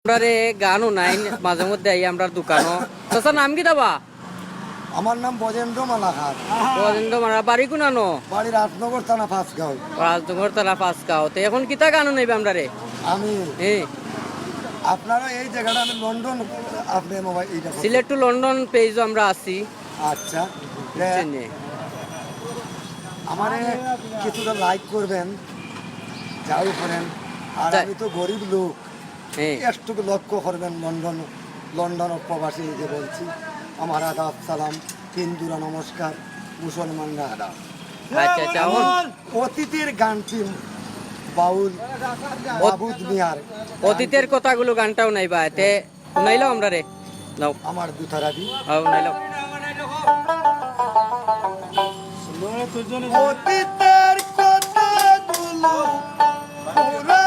আমরা রে গানও নাই মাঝে মধ্যে আই আমরা দোকানও চাচা নাম কি দাবা আমার নাম বজেন্দ্র মালাকার। বরেন্দ্র মারা বাড়ি কোনানো বাড়ি রাজনগর থানা ফাঁসগাঁও। রাজনগর তারা পাঁচগাঁও তো এখন কিতা গানও নেবে আমরা রে আমি হ্যাঁ আপনারা এই জায়গাটা আমি লন্ডন, আপনি মোবাইল এইটা করতে- সিলেট টু লন্ডন পেজও আমরা আছি আচ্ছা বুঝছেন? আমারে কিছুটা লাইক করবেন, যাও করেন। আর যাই। আমি তো গরিব লোক, হ্যাঁ একটু লক্ষ্য করবেন। লন্ডন প্রবাসী যে বলছি, আমার আদাব সালাম, হিন্দুরা নমস্কার, মুসলমানরা আদাব। আচ্ছা আচ্ছা এখন অতীতের গানটি বাউল মাহবুদ মিয়ার অতীতের কথাগুলো গানটাও নাই বা এতে শুনাইলাম আমরা রে নাও আমার দুথারাবি। শুনাইলাম অতীতের কথাগুলো পুরা